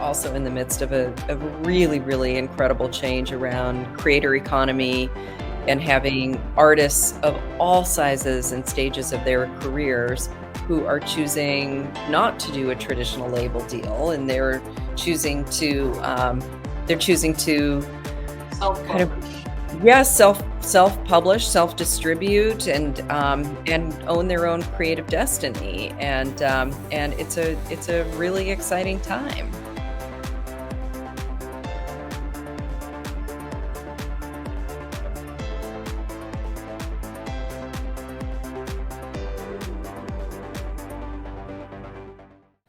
also in the midst of a really, really incredible change around creator economy and having artists of all sizes and stages of their careers who are choosing not to do a traditional label deal, and they're choosing to self-publish, self-distribute, and own their own creative destiny, and it's a really exciting time.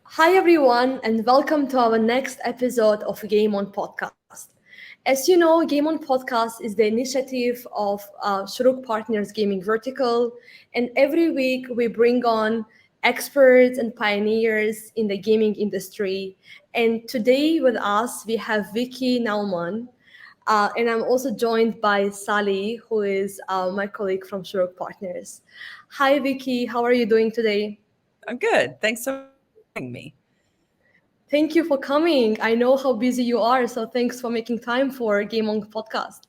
Hi everyone, and welcome to our next episode of GAMEON Podcast. As you know, GAMEON Podcast is the initiative of Shorooq Partners gaming vertical, and every week we bring on experts and pioneers in the gaming industry. And today with us we have Vickie Nauman, and I'm also joined by Sally, who is my colleague from Shorooq Partners. Hi Vickie, how are you doing today? I'm good. Thanks so much for having me. Thank you for coming. I know how busy you are, so thanks for making time for GAMEON Podcast.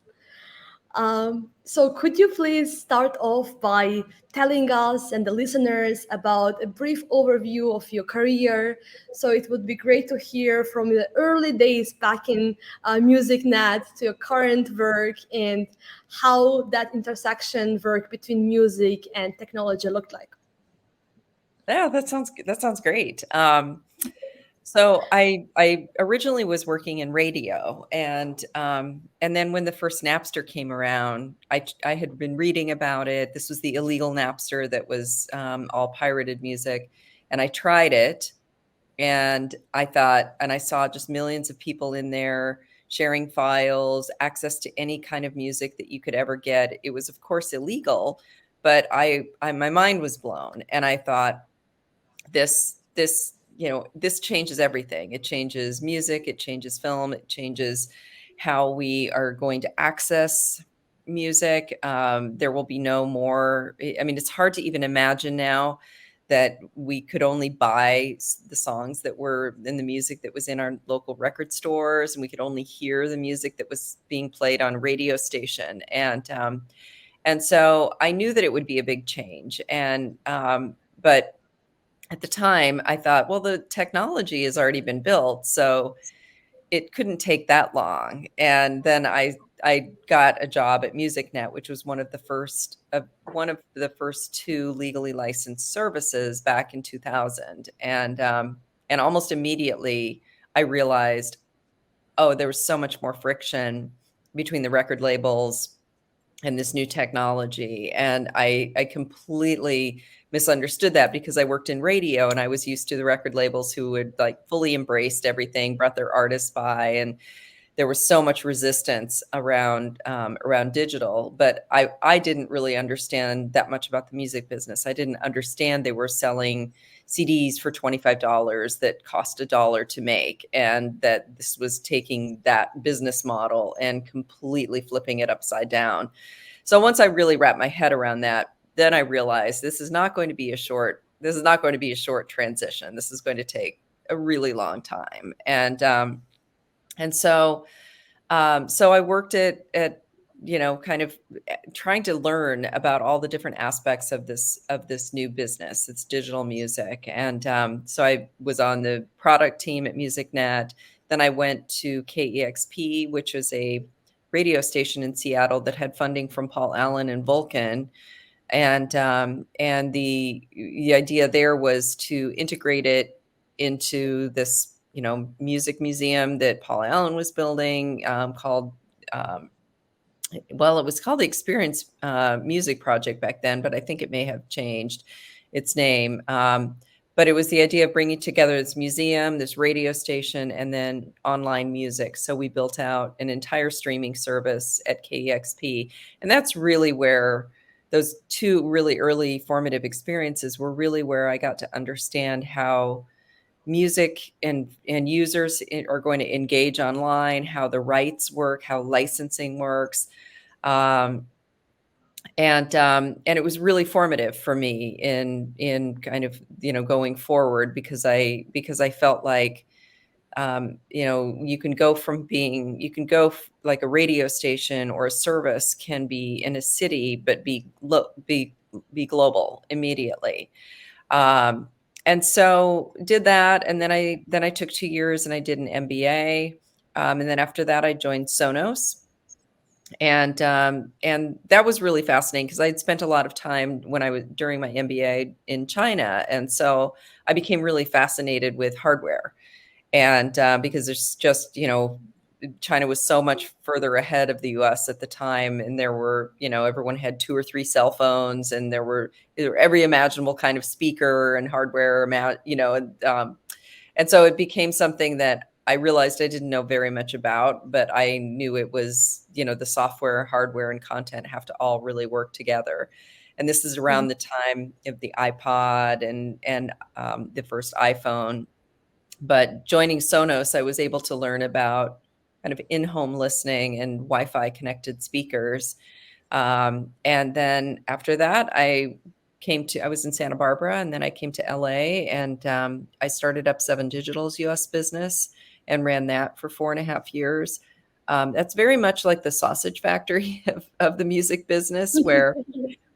So could you please start off by telling us and the listeners about a brief overview of your career? So it would be great to hear from the early days back in MusicNet to your current work and how that intersection work between music and technology looked like. Yeah, that sounds great. So I originally was working in radio, and then when the first Napster came around, I had been reading about it. This was the illegal Napster that was all pirated music, and I tried it, and I saw just millions of people in there sharing files, access to any kind of music that you could ever get. It was, of course, illegal, but my mind was blown, and I thought, this changes everything. It changes music, it changes film, it changes how we are going to access music. There will be no more, I mean, it's hard to even imagine now that we could only buy the songs that were in the music that was in our local record stores, and we could only hear the music that was being played on a radio station. And so I knew that it would be a big change. But at the time, I thought, well, the technology has already been built, so it couldn't take that long. And then I got a job at MusicNet, which was one of the first two legally licensed services back in 2000. And almost immediately, I realized, oh, there was so much more friction between the record labels and this new technology. And I completely misunderstood that, because I worked in radio and I was used to the record labels who would fully embraced everything, brought their artists by, and there was so much resistance around digital. But I didn't really understand that much about the music business. I didn't understand they were selling CDs for $25 that cost $1 to make, and that this was taking that business model and completely flipping it upside down. So once I really wrapped my head around that, then I realized this is not going to be a short transition. This is going to take a really long time. And so I worked at kind of trying to learn about all the different aspects of this new business. It's digital music. And so I was on the product team at MusicNet. Then I went to KEXP, which is a radio station in Seattle that had funding from Paul Allen and Vulcan. And the idea there was to integrate it into this, music museum that Paul Allen was building, called, it was called the Experience Music Project back then, but I think it may have changed its name. But it was the idea of bringing together this museum, this radio station, and then online music. So we built out an entire streaming service at KEXP. And that's really where those two really early formative experiences were really where I got to understand how music and users are going to engage online, how the rights work, how licensing works. And it was really formative for me in kind of, going forward, because I felt like You can go from being, like a radio station or a service can be in a city, but be global immediately. Um, and so did that, and then I took 2 years and I did an MBA, and then after that I joined Sonos, and that was really fascinating because I had spent a lot of time when I was during my MBA in China, and so I became really fascinated with hardware, and because there's just China was so much further ahead of the US at the time, and there were, everyone had 2 or 3 cell phones, and there were every imaginable kind of speaker and hardware, and so it became something that I realized I didn't know very much about, but I knew it was, the software, hardware, and content have to all really work together. And this is around the time of the iPod and the first iPhone. But joining Sonos, I was able to learn about kind of in-home listening and Wi-Fi connected speakers. And then after that, I was in Santa Barbara, and then I came to LA, and I started up Seven Digital's US business and ran that for 4.5 years. That's very much like the sausage factory of the music business, where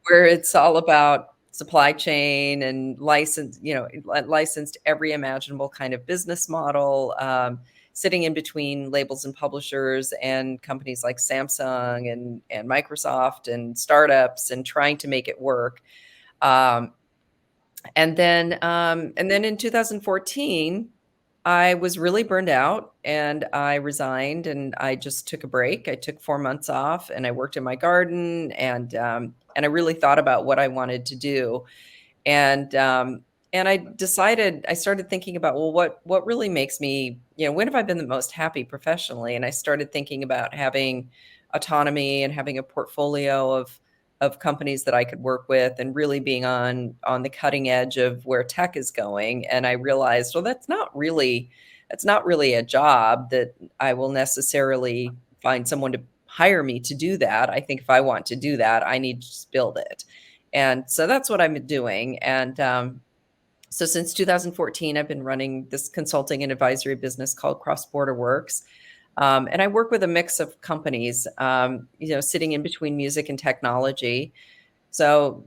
it's all about supply chain and licensed every imaginable kind of business model, sitting in between labels and publishers and companies like Samsung and Microsoft and startups, and trying to make it work. Um, and then in 2014, I was really burned out, and I resigned, and I just took a break. I took 4 months off, and I worked in my garden, and I really thought about what I wanted to do. And I started thinking about, well, what really makes me, when have I been the most happy professionally? And I started thinking about having autonomy and having a portfolio of companies that I could work with, and really being on the cutting edge of where tech is going. And I realized, well, that's not really a job that I will necessarily find someone to hire me to do that. I think if I want to do that, I need to just build it. And so that's what I'm doing. And so since 2014, I've been running this consulting and advisory business called Cross Border Works. And I work with a mix of companies, sitting in between music and technology. So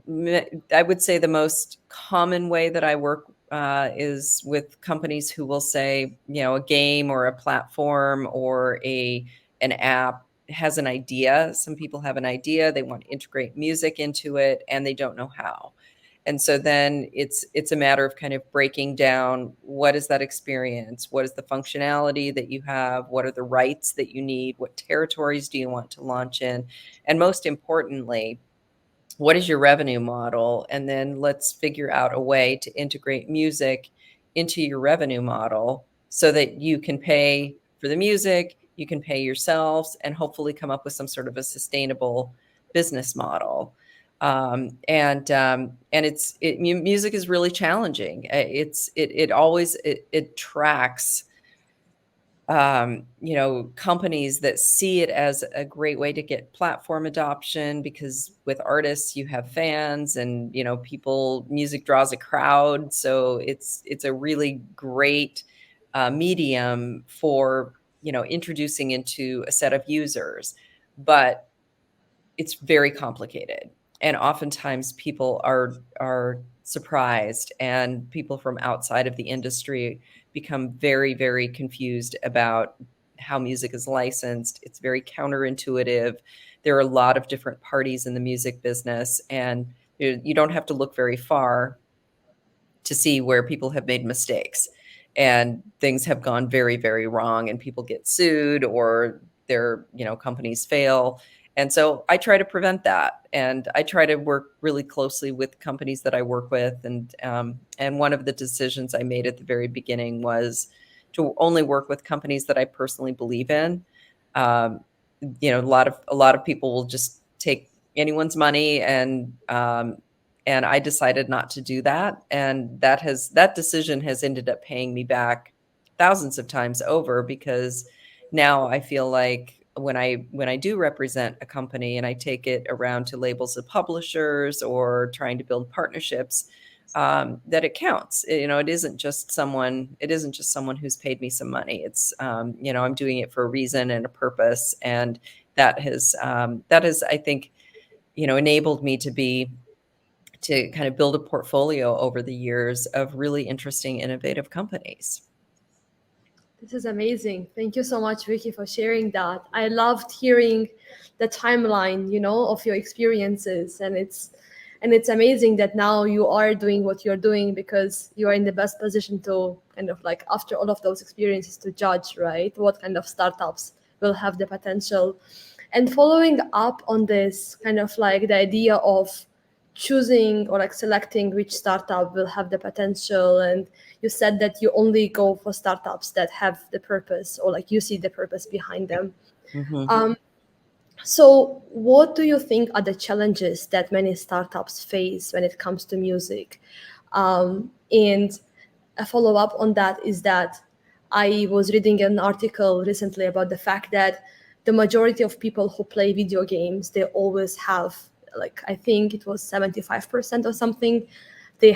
I would say the most common way that I work is with companies who will say, a game or a platform or an app has an idea. Some people have an idea, they want to integrate music into it, and they don't know how. And so then it's a matter of kind of breaking down, what is that experience? What is the functionality that you have? What are the rights that you need? What territories do you want to launch in? And most importantly, what is your revenue model? And then let's figure out a way to integrate music into your revenue model so that you can pay for the music, you can pay yourselves, and hopefully come up with some sort of a sustainable business model. Music is really challenging. It always tracks companies that see it as a great way to get platform adoption, because with artists you have fans, and music draws a crowd, so it's a really great medium for introducing into a set of users. But it's very complicated, and oftentimes people are surprised, and people from outside of the industry become very, very confused about how music is licensed. It's very counterintuitive. There are a lot of different parties in the music business, and you don't have to look very far to see where people have made mistakes and things have gone very, very wrong, and people get sued, or their companies fail. And so I try to prevent that, and I try to work really closely with companies that I work with. And one of the decisions I made at the very beginning was to only work with companies that I personally believe in. Um, a lot of people will just take anyone's money, and I decided not to do that. And that decision has ended up paying me back thousands of times over, because now I feel like when I do represent a company and I take it around to labels of publishers or trying to build partnerships, that it counts. It isn't just someone who's paid me some money. It's I'm doing it for a reason and a purpose, and that has I think enabled me to kind of build a portfolio over the years of really interesting, innovative companies. This is amazing. Thank you so much, Vickie, for sharing that. I loved hearing the timeline, of your experiences, and it's amazing that now you are doing what you're doing because you are in the best position to kind of like after all of those experiences to judge, right? What kind of startups will have the potential. And following up on this kind of like the idea of choosing or like selecting which startup will have the potential, and you said that you only go for startups that have the purpose or like you see the purpose behind them. Mm-hmm. So what do you think are the challenges that many startups face when it comes to music? And a follow-up on that is that I was reading an article recently about the fact that the majority of people who play video games, they always have, like, I think it was 75% or something, they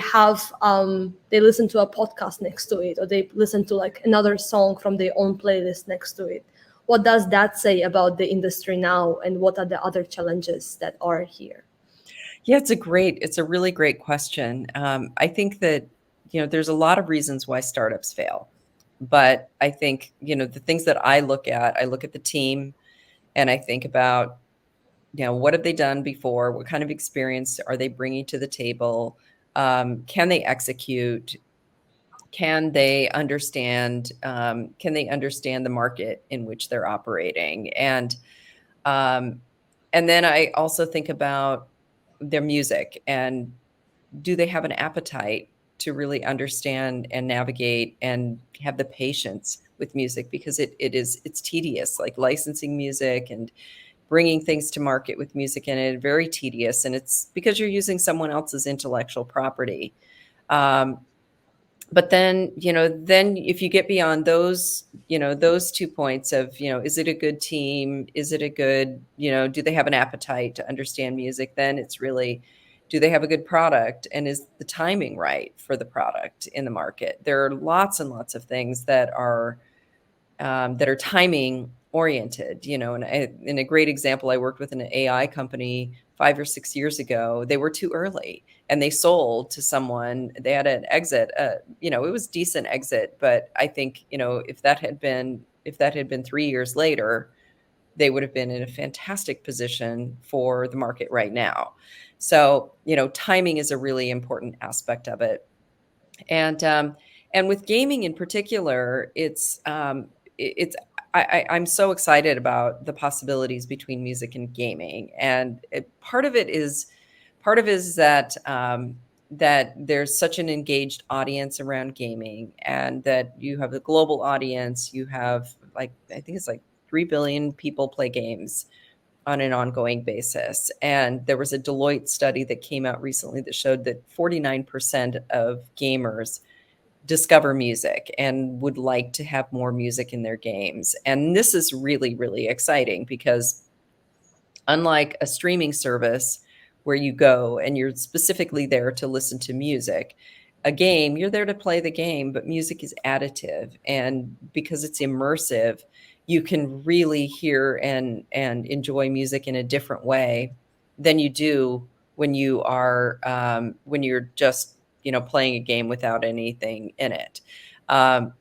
listen to a podcast next to it, or they listen to like another song from their own playlist next to it. What does that say about the industry now, and what are the other challenges that are here? Yeah, it's a really great question. I think that, there's a lot of reasons why startups fail. But I think, the things that I look at the team, and I think about, what have they done before? What kind of experience are they bringing to the table? Can they execute? Can they understand? Can they understand the market in which they're operating? Um, and then I also think about their music, and do they have an appetite to really understand and navigate and have the patience with music, because it's tedious, like licensing music and bringing things to market with music in it, very tedious, and it's because you're using someone else's intellectual property. Um, but then if you get beyond those 2 points of, is it a good team, is it a good, do they have an appetite to understand music, then it's really, do they have a good product, and is the timing right for the product in the market? There are lots and lots of things that are timing oriented, and a great example, I worked with an AI company 5 or 6 years ago. They were too early, and they sold to someone. They had an exit, it was decent exit, but I think, if that had been 3 years later, they would have been in a fantastic position for the market right now. So, timing is a really important aspect of it. And with gaming in particular, it's I'm so excited about the possibilities between music and gaming. And part of it is that there's such an engaged audience around gaming, and that you have the global audience. You have, like, I think it's like 3 billion people play games on an ongoing basis. And there was a Deloitte study that came out recently that showed that 49% of gamers discover music and would like to have more music in their games. And this is really, really exciting, because unlike a streaming service where you go and you're specifically there to listen to music, a game, you're there to play the game, but music is additive. And because it's immersive, you can really hear and enjoy music in a different way than you do when you're just, playing a game without anything in it. Um,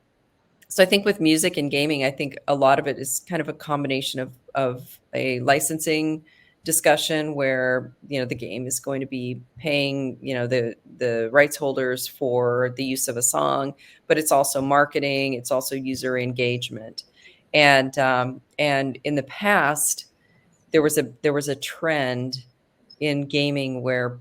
so I think with music and gaming, I think a lot of it is kind of a combination of a licensing discussion where, the game is going to be paying, the rights holders for the use of a song, but it's also marketing, it's also user engagement. And in the past, there was a trend in gaming where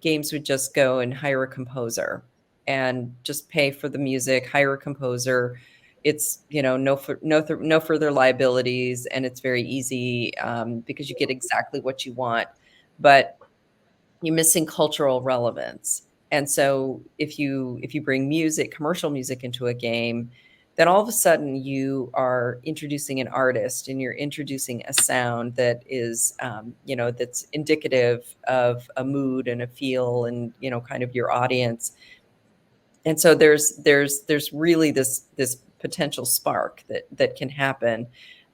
games would just go and hire a composer and just pay for the music, hire a composer. It's, no further liabilities, and it's very easy, because you get exactly what you want, but you're missing cultural relevance. And so if you bring music, commercial music, into a game, then all of a sudden you are introducing an artist and you're introducing a sound that is, that's indicative of a mood and a feel and, kind of your audience. And so there's really this potential spark that can happen.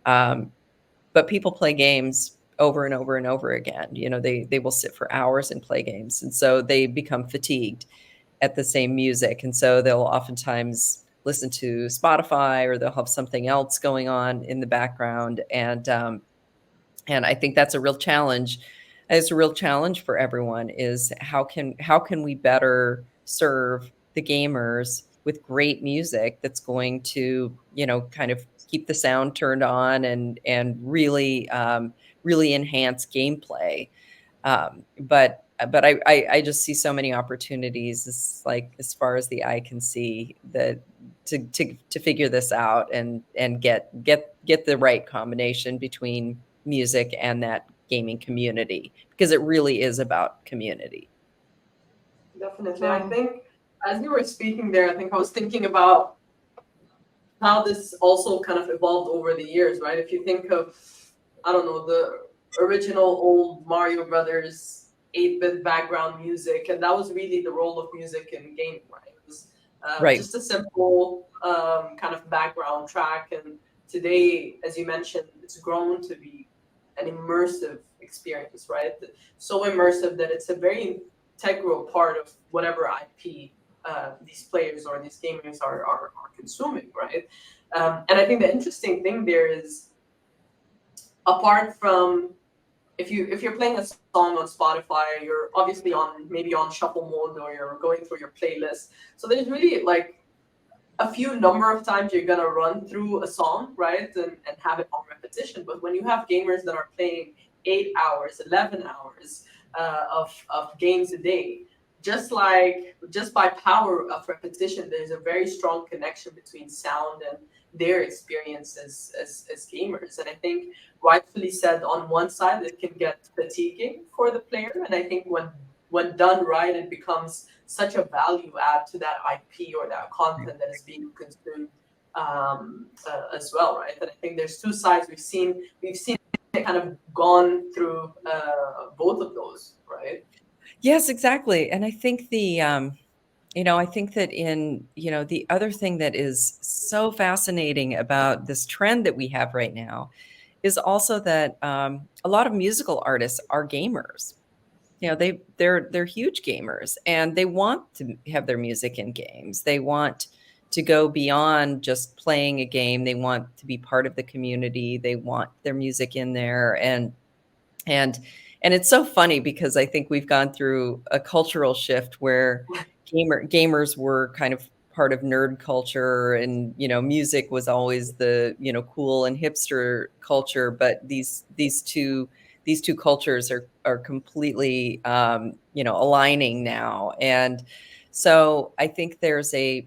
But people play games over and over and over again. They will sit for hours and play games, and so they become fatigued at the same music, and so they'll oftentimes listen to Spotify, or they'll have something else going on in the background. And I think that's a real challenge. It's a real challenge for everyone, is how can we better serve the gamers with great music that's going to, kind of keep the sound turned on and really enhance gameplay. But I just see so many opportunities, as far as the eye can see, that to figure this out and get the right combination between music and that gaming community, because it really is about community. Definitely. I think as you were speaking there, I think I was thinking about how this also kind of evolved over the years, right? If you think of, I don't know, the original old Mario Brothers 8-bit background music, and that was really the role of music in gaming, right? It was Right. just a simple kind of background track. And today, as you mentioned, it's grown to be an immersive experience, right? So immersive that it's a very integral part of whatever IP these players or these gamers are consuming, right? And I think the interesting thing there is, apart from if you're playing a song on Spotify, you're obviously maybe on shuffle mode, or you're going through your playlist. So there's really like a few number of times you're gonna run through a song, right, and have it on repetition. But when you have gamers that are playing 8 hours, 11 hours of games a day, just by power of repetition, there's a very strong connection between sound and their experiences as gamers. And I think, rightfully said, on one side it can get fatiguing for the player, and I think when done right, it becomes such a value add to that IP or that content that is being consumed as well, right? And I think there's two sides. We've seen it kind of gone through both of those, right? Yes, exactly. And I think I think that the other thing that is so fascinating about this trend that we have right now is also that a lot of musical artists are gamers. They're huge gamers, and they want to have their music in games. They want to go beyond just playing a game. They want to be part of the community. They want their music in there. And it's so funny, because I think we've gone through a cultural shift where gamers were kind of part of nerd culture, and music was always the cool and hipster culture. But these two cultures are completely aligning now. And so I think that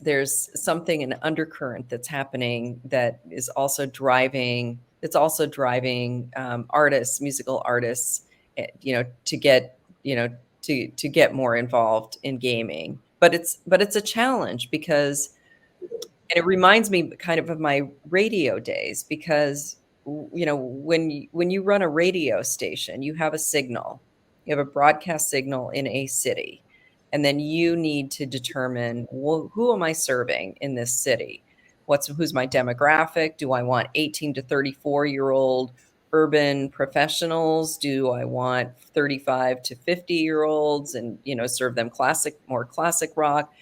there's something, an undercurrent that's happening, that is also driving artists, musical artists, to get to get more involved in gaming. But it's a challenge, because, and it reminds me kind of my radio days, because when you run a radio station, you have a signal, you have a broadcast signal in a city, and then you need to determine, well, who am I serving in this city? Who's my demographic? Do I want 18 to 34-year-old urban professionals? Do I want 35 to 50-year-olds, and serve them more classic rock?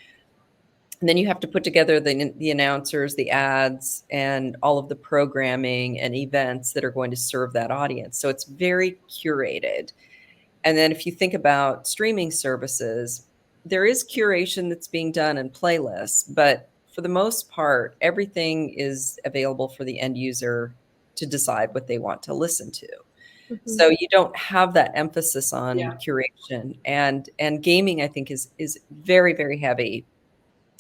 And then you have to put together the announcers, the ads, and all of the programming and events that are going to serve that audience. So it's very curated. And then if you think about streaming services, there is curation that's being done in playlists, but for the most part, everything is available for the end user to decide what they want to listen to. Mm-hmm. So you don't have that emphasis on Yeah. curation. And gaming, I think, is very, very heavy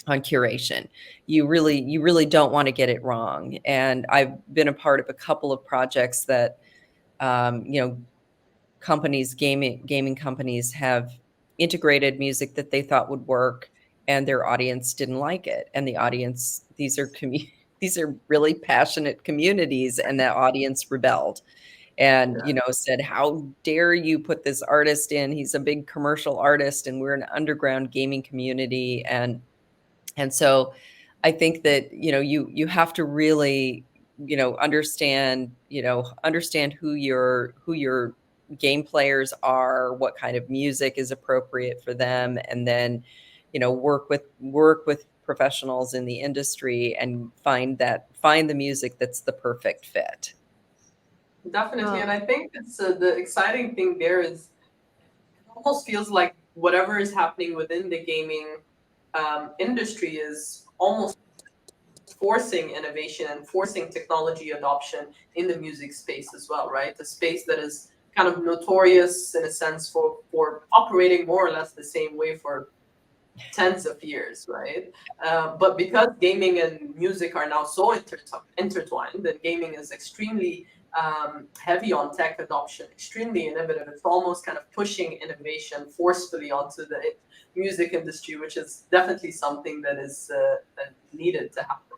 on curation. You really don't want to get it wrong. And I've been a part of a couple of projects that gaming companies have integrated music that they thought would work and their audience didn't like it. And the audience, these are these are really passionate communities, and that audience rebelled and said, how dare you put this artist in? He's a big commercial artist, and we're an underground gaming community. And so I think that you have to really understand who your game players are, what kind of music is appropriate for them, and then work with professionals in the industry and find the music that's the perfect fit. Definitely. And I think it's the exciting thing there is it almost feels like whatever is happening within the gaming industry is almost forcing innovation and forcing technology adoption in the music space as well, right? The space that is kind of notorious in a sense for operating more or less the same way for tens of years, right? But because gaming and music are now so intertwined, that gaming is extremely heavy on tech adoption, extremely innovative. It's almost kind of pushing innovation forcefully onto the music industry, which is definitely something that is needed to happen.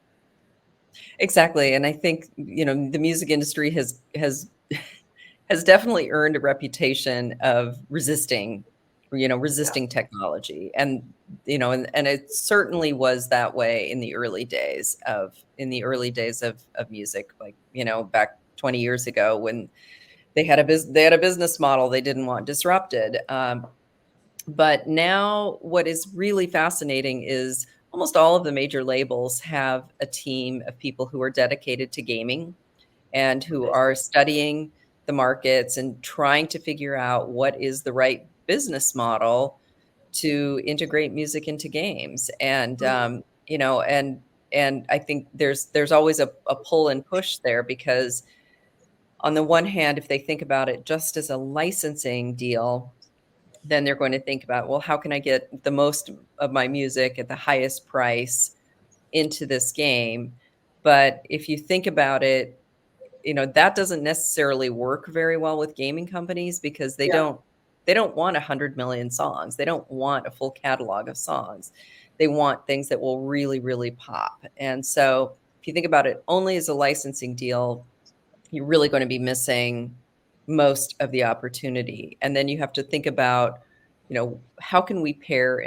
Exactly. And I think, the music industry has definitely earned a reputation of resisting technology. And, and it certainly was that way in the early days of music, like, back 20 years ago when they had a business model they didn't want disrupted. But now what is really fascinating is almost all of the major labels have a team of people who are dedicated to gaming and who are studying the markets and trying to figure out what is the right business model to integrate music into games. And, and I think there's always a pull and push there, because on the one hand, if they think about it just as a licensing deal, then they're going to think about, well, how can I get the most of my music at the highest price into this game? But if you think about it, that doesn't necessarily work very well with gaming companies, because they don't want 100 million songs. They don't want a full catalog of songs. They want things that will really, really pop. And so if you think about it only as a licensing deal, you're really going to be missing most of the opportunity. And then you have to think about, how can we pair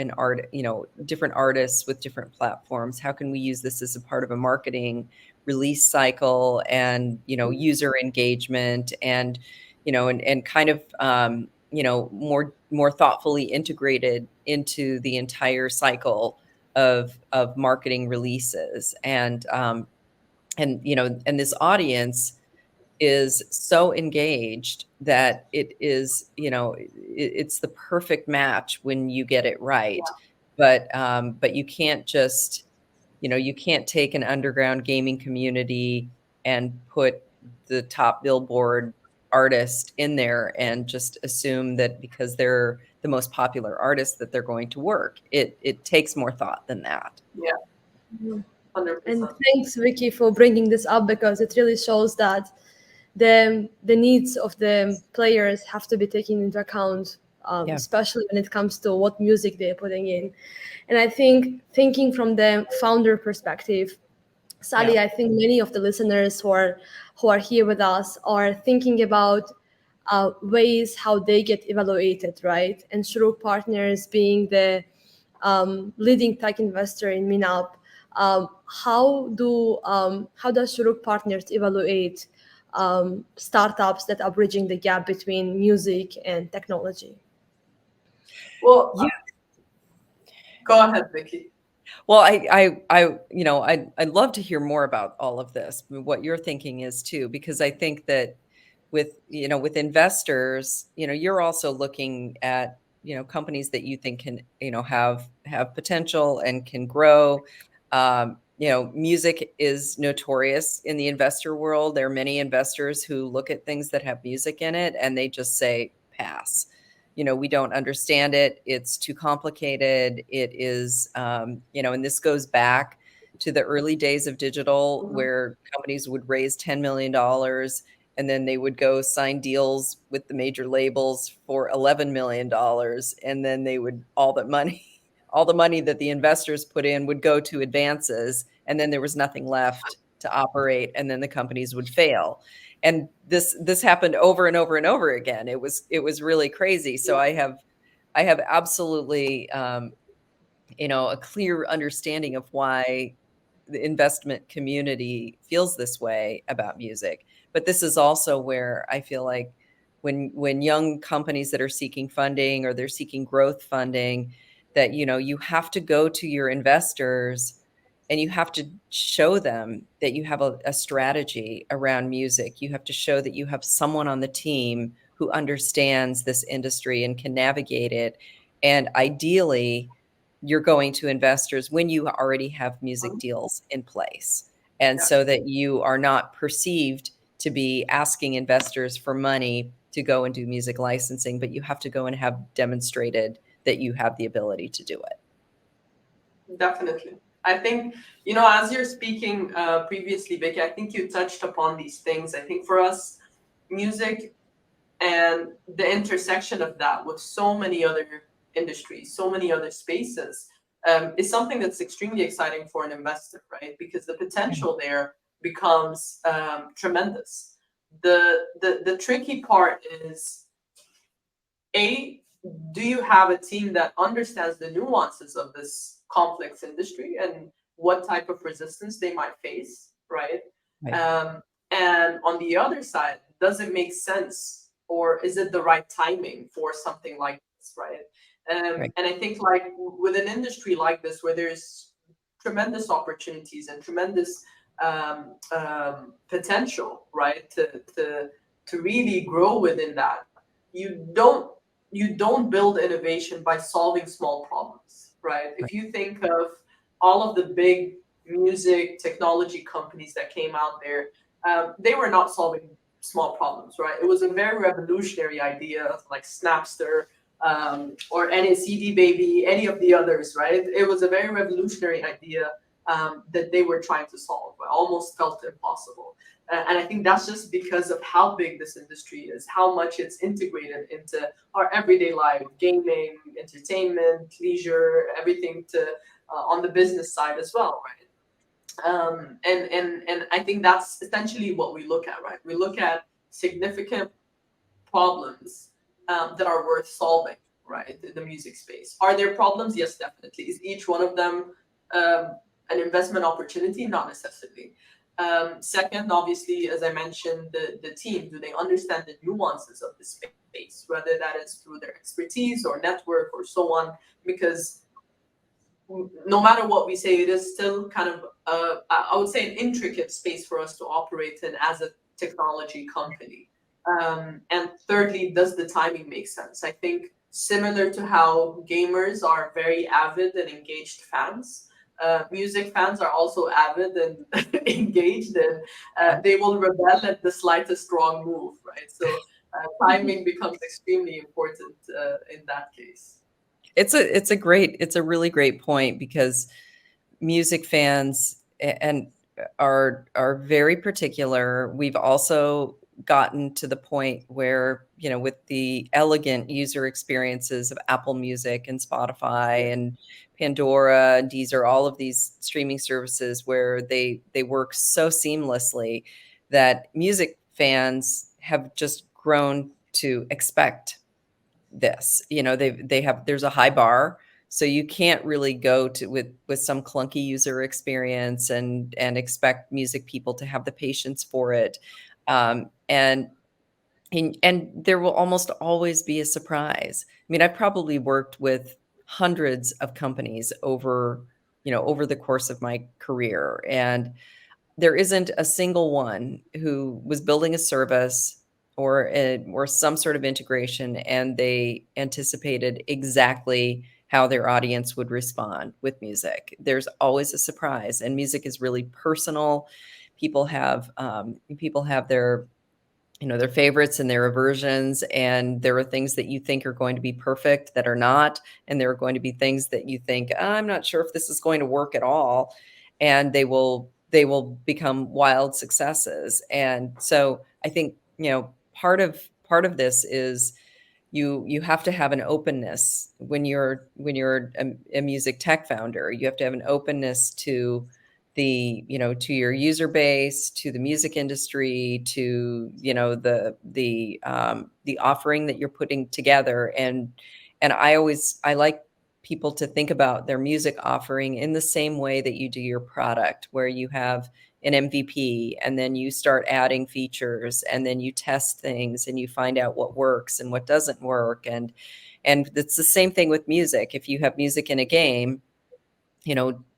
different artists with different platforms? How can we use this as a part of a marketing release cycle and, user engagement and, and kind of, more thoughtfully integrated into the entire cycle of marketing releases. And this audience is so engaged that it's the perfect match when you get it right. But you can't just, you can't take an underground gaming community and put the top Billboard artist in there and just assume that because they're the most popular artist that they're going to work. It takes more thought than that. Yeah. 100%. And thanks, Vickie, for bringing this up, because it really shows that the needs of the players have to be taken into account, especially when it comes to what music they're putting in. And I think thinking from the founder perspective, Sally, I think many of the listeners who are here with us are thinking about ways how they get evaluated, right? And Shorooq Partners being the leading tech investor in MinUp, how does Shorooq Partners evaluate startups that are bridging the gap between music and technology? Well, go ahead, Vickie. Well, I'd love to hear more about all of this, what your thinking is too, because I think that with investors, you're also looking at, companies that you think can, have potential and can grow. Music is notorious in the investor world. There are many investors who look at things that have music in it and they just say, pass. We don't understand it. It's too complicated. It is, and this goes back to the early days of digital, where companies would raise $10 million and then they would go sign deals with the major labels for $11 million. And then they would, all all the money that the investors put in would go to advances, and then there was nothing left to operate, and then the companies would fail. And this happened over and over and over again. It was really crazy. So I have absolutely a clear understanding of why the investment community feels this way about music. But this is also where I feel like when young companies that are seeking funding or they're seeking growth funding, that you have to go to your investors and you have to show them that you have a strategy around music. You have to show that you have someone on the team who understands this industry and can navigate it. And ideally, you're going to investors when you already have music deals in place. And so that you are not perceived to be asking investors for money to go and do music licensing, but you have to go and have demonstrated that you have the ability to do it. Definitely. I think, as you're speaking previously, Vickie, I think you touched upon these things. I think for us, music and the intersection of that with so many other industries, so many other spaces, is something that's extremely exciting for an investor, right? Because the potential there becomes tremendous. The tricky part is, do you have a team that understands the nuances of this complex industry and what type of resistance they might face, right? And on the other side, does it make sense, or is it the right timing for something like this, right? And I think, like, with an industry like this, where there's tremendous opportunities and tremendous potential, right, to really grow within that, you don't build innovation by solving small problems, right? If you think of all of the big music technology companies that came out there, they were not solving small problems, right? It was a very revolutionary idea, like Snapster, or any CD Baby, any of the others, right? It was a very revolutionary idea that they were trying to solve. It almost felt impossible. And I think that's just because of how big this industry is, how much it's integrated into our everyday life, gaming, entertainment, leisure, everything to on the business side as well, right? And I think that's essentially what we look at, right? We look at significant problems that are worth solving, right, in the music space. Are there problems? Yes, definitely. Is each one of them an investment opportunity? Not necessarily. Second, obviously, as I mentioned, the team, do they understand the nuances of the space, whether that is through their expertise or network or so on? Because no matter what we say, it is still kind of, I would say, an intricate space for us to operate in as a technology company. And thirdly, does the timing make sense? I think similar to how gamers are very avid and engaged fans, music fans are also avid and engaged, and they will rebel at the slightest wrong move, right? So timing becomes extremely important in that case. It's a really great point, because music fans and are very particular. We've also gotten to the point where, with the elegant user experiences of Apple Music and Spotify and Pandora and Deezer, all of these streaming services, where they work so seamlessly that music fans have just grown to expect this. There's a high bar, so you can't really go to with some clunky user experience and expect music people to have the patience for it. And there will almost always be a surprise. I mean, I've probably worked with hundreds of companies over the course of my career, and there isn't a single one who was building a service or some sort of integration, and they anticipated exactly how their audience would respond with music. There's always a surprise, and music is really personal. People have their their favorites and their aversions, and there are things that you think are going to be perfect that are not, and there are going to be things that you think, I'm not sure if this is going to work at all, and they will become wild successes. And so I think part of this is you have to have an openness when you're a music tech founder. You have to have an openness to to your user base, to the music industry, to the offering that you're putting together. And I like people to think about their music offering in the same way that you do your product, where you have an MVP and then you start adding features and then you test things and you find out what works and what doesn't work. And it's the same thing with music. If you have music in a game,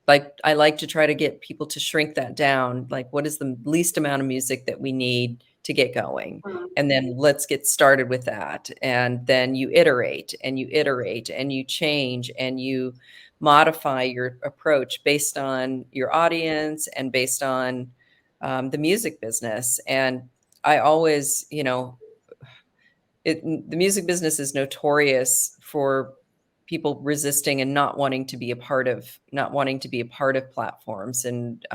like I like to try to get people to shrink that down. Like, what is the least amount of music that we need to get going? And then let's get started with that. And then you iterate and you iterate and you change and you modify your approach based on your audience and based on the music business. And I always, the music business is notorious for people resisting and not wanting to be a part of platforms. And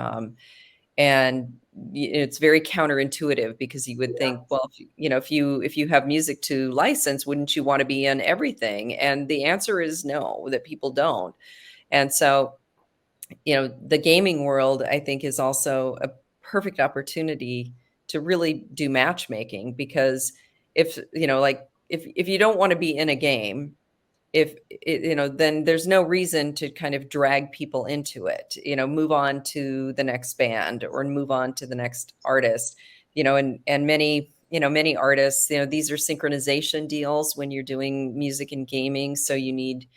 it's very counterintuitive, because you would think, well, if you have music to license, wouldn't you want to be in everything? And the answer is no, that people don't. And so, the gaming world, I think, is also a perfect opportunity to really do matchmaking, because if you don't want to be in a game, then there's no reason to kind of drag people into it, move on to the next band or move on to the next artist, and many artists, these are synchronization deals when you're doing music and gaming. So you need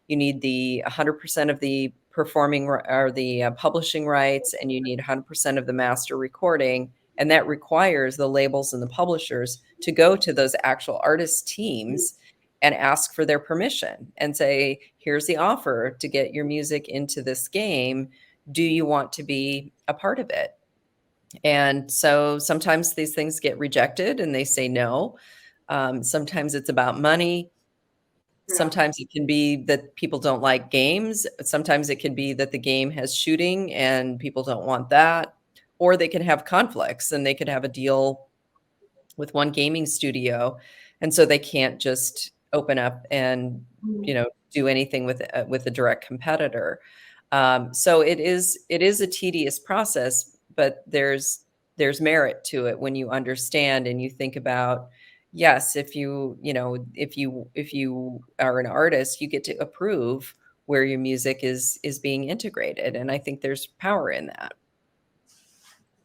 the 100% of the performing or the publishing rights, and you need 100% of the master recording. And that requires the labels and the publishers to go to those actual artist teams and ask for their permission and say, here's the offer to get your music into this game. Do you want to be a part of it? And so sometimes these things get rejected and they say no. Sometimes it's about money. Sometimes it can be that people don't like games. Sometimes it can be that the game has shooting and people don't want that. Or they can have conflicts and they could have a deal with one gaming studio, and so they can't just open up and do anything with a direct competitor. So it is a tedious process, but there's merit to it when you understand and you think about, yes, if you are an artist, you get to approve where your music is being integrated, and I think there's power in that.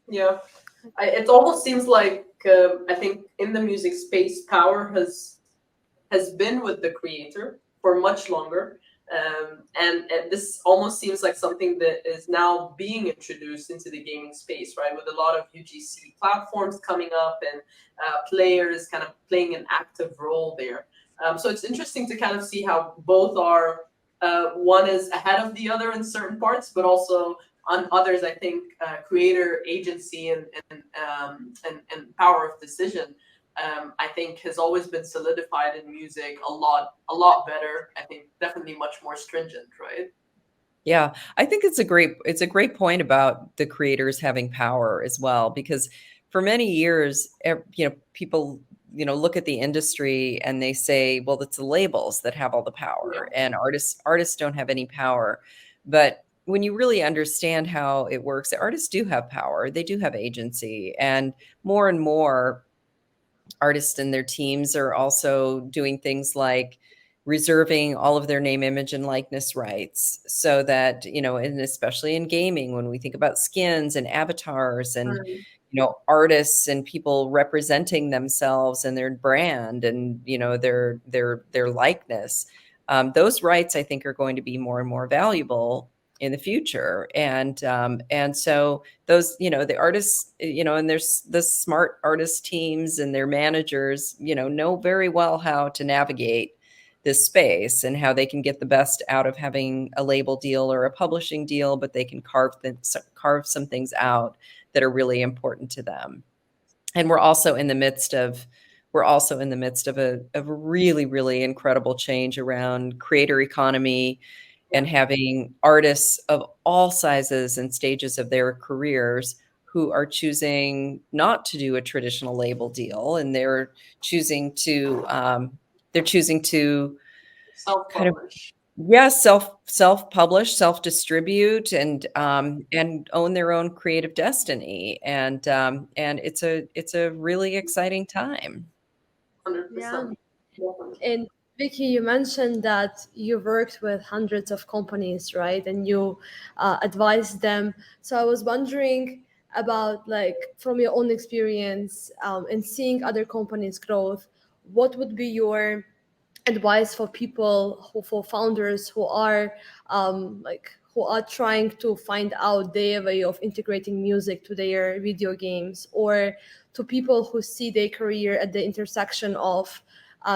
Yeah, it almost seems like I think in the music space, power has been with the creator for much longer, and this almost seems like something that is now being introduced into the gaming space, right? With a lot of UGC platforms coming up and players kind of playing an active role there. So it's interesting to kind of see how both are. One is ahead of the other in certain parts, but also on others, I think creator agency and power of decision, I think, has always been solidified in music a lot better. I think definitely much more stringent, right? Yeah, I think it's a great point about the creators having power as well, because for many years, people look at the industry and they say, well, it's the labels that have all the power, and artists don't have any power. But when you really understand how it works, the artists do have power. They do have agency, and more artists and their teams are also doing things like reserving all of their name, image, and likeness rights, so that, and especially in gaming, when we think about skins and avatars and, artists and people representing themselves and their brand and, their likeness, those rights, I think, are going to be more and more valuable in the future. And so those, the artists, and there's the smart artist teams and their managers, know very well how to navigate this space and how they can get the best out of having a label deal or a publishing deal, but they can carve some things out that are really important to them. And we're also in the midst of a really, really incredible change around creator economy, and having artists of all sizes and stages of their careers who are choosing not to do a traditional label deal, and they're choosing to they're choosing to kind of, Self-publish. yes, self-publish, self-distribute, and own their own creative destiny. And it's a really exciting time. Yeah. 100%. Definitely. And Vicky, you mentioned that you worked with hundreds of companies, right? And you advised them. So I was wondering about, like, from your own experience and seeing other companies' growth, what would be your advice for people for founders who are who are trying to find out their way of integrating music to their video games, or to people who see their career at the intersection of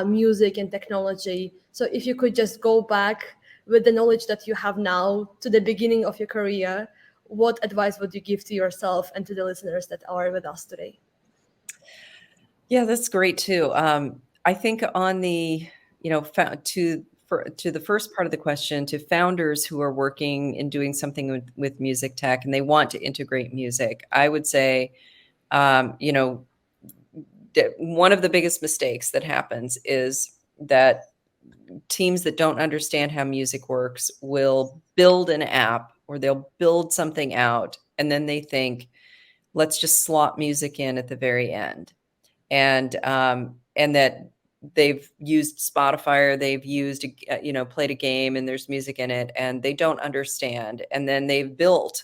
music and technology? So if you could just go back with the knowledge that you have now to the beginning of your career, what advice would you give to yourself and to the listeners that are with us today? Yeah, that's great too. I think on the, to the first part of the question, to founders who are working and doing something with music tech and they want to integrate music, I would say, you know, one of the biggest mistakes that happens is that teams that don't understand how music works will build an app or they'll build something out and then they think, let's just slot music in at the very end. And that they've used Spotify or they've used, played a game and there's music in it and they don't understand. And then they've built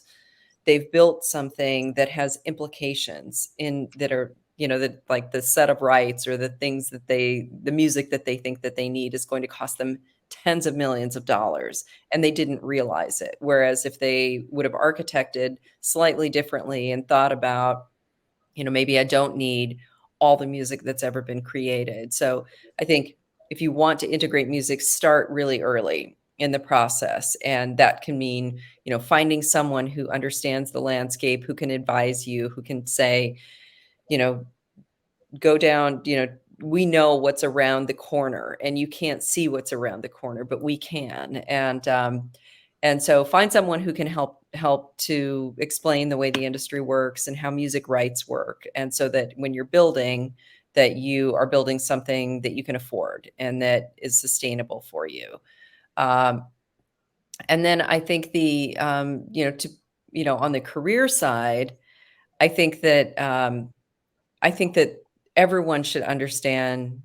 something that has implications in that are, that like the set of rights or the things that the music that they think that they need is going to cost them tens of millions of dollars, and they didn't realize it. Whereas if they would have architected slightly differently and thought about, maybe I don't need all the music that's ever been created. So I think if you want to integrate music, start really early in the process. And that can mean, finding someone who understands the landscape, who can advise you, who can say, go down, we know what's around the corner and you can't see what's around the corner, but we can. And so find someone who can help to explain the way the industry works and how music rights work. And so that when you're building, that you are building something that you can afford and that is sustainable for you. And then I think on the career side, I think that everyone should understand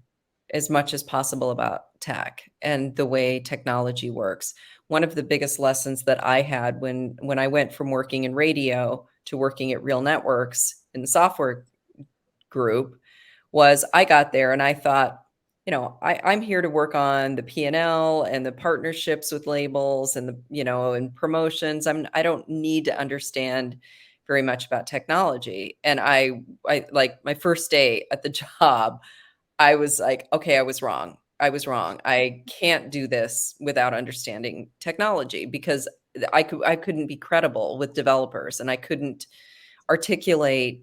as much as possible about tech and the way technology works. One of the biggest lessons that I had when I went from working in radio to working at Real Networks in the software group was I got there and I thought, I'm here to work on the P&L and the partnerships with labels and and promotions. I don't need to understand very much about technology. And I like my first day at the job, I was like, okay, I was wrong. I can't do this without understanding technology because I couldn't be credible with developers and I couldn't articulate,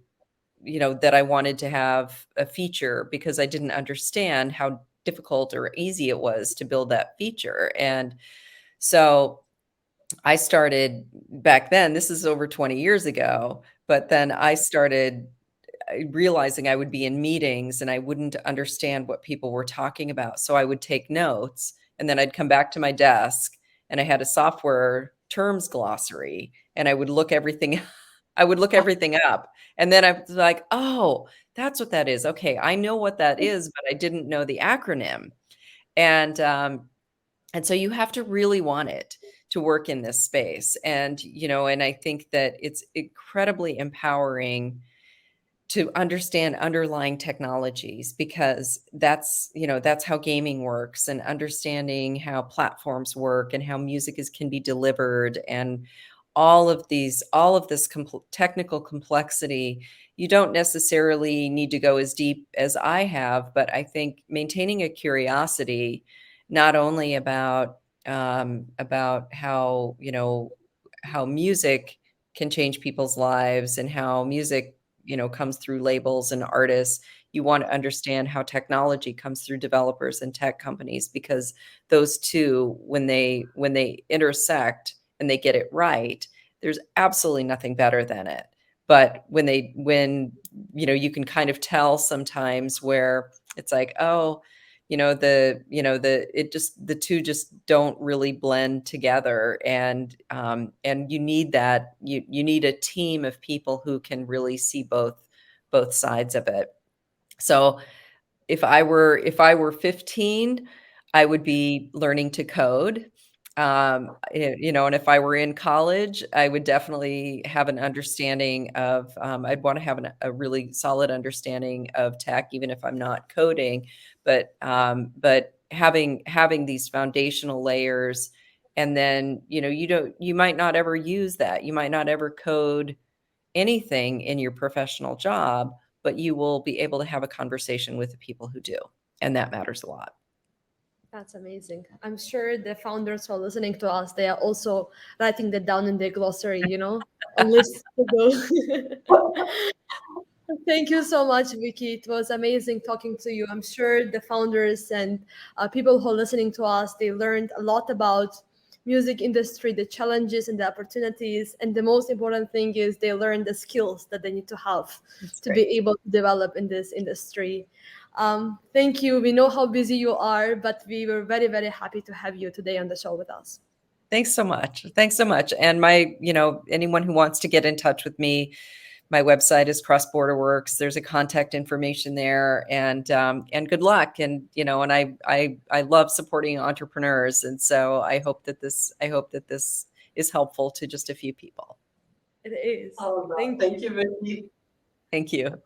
that I wanted to have a feature because I didn't understand how difficult or easy it was to build that feature. And so I started back then, this is over 20 years ago, but then I started realizing I would be in meetings and I wouldn't understand what people were talking about. So I would take notes and then I'd come back to my desk and I had a software terms glossary and I would look everything up. And then I was like, oh, that's what that is. Okay, I know what that is, but I didn't know the acronym. And so you have to really want it to work in this space. And and I think that it's incredibly empowering to understand underlying technologies because that's how gaming works, and understanding how platforms work and how music can be delivered, and all of this technical complexity. You don't necessarily need to go as deep as I have, but I think maintaining a curiosity, not only about how how music can change people's lives and how music comes through labels and artists. You want to understand how technology comes through developers and tech companies, because those two, when they intersect and they get it right, there's absolutely nothing better than it. But when you can kind of tell sometimes where it's like, oh, the two just don't really blend together. And you need that, you need a team of people who can really see both sides of it. So if I were 15, I would be learning to code. And if I were in college, I would definitely have an understanding of, I'd want to have a really solid understanding of tech, even if I'm not coding, but having these foundational layers. And then, you might not ever use that. You might not ever code anything in your professional job, but you will be able to have a conversation with the people who do. And that matters a lot. That's amazing. I'm sure the founders who are listening to us, they are also writing that down in their glossary, a list to go. Thank you so much, Vickie. It was amazing talking to you. I'm sure the founders and people who are listening to us, they learned a lot about music industry, the challenges and the opportunities. And the most important thing is they learned the skills that they need to have to be able to develop in this industry. Thank you. We know how busy you are, but we were very, very happy to have you today on the show with us. Thanks so much. Thanks so much. And anyone who wants to get in touch with me, my website is Cross Border Works. There's a contact information there, and good luck. And I love supporting entrepreneurs, and so I hope that this is helpful to just a few people. It is. Thank you, Vickie. Thank you.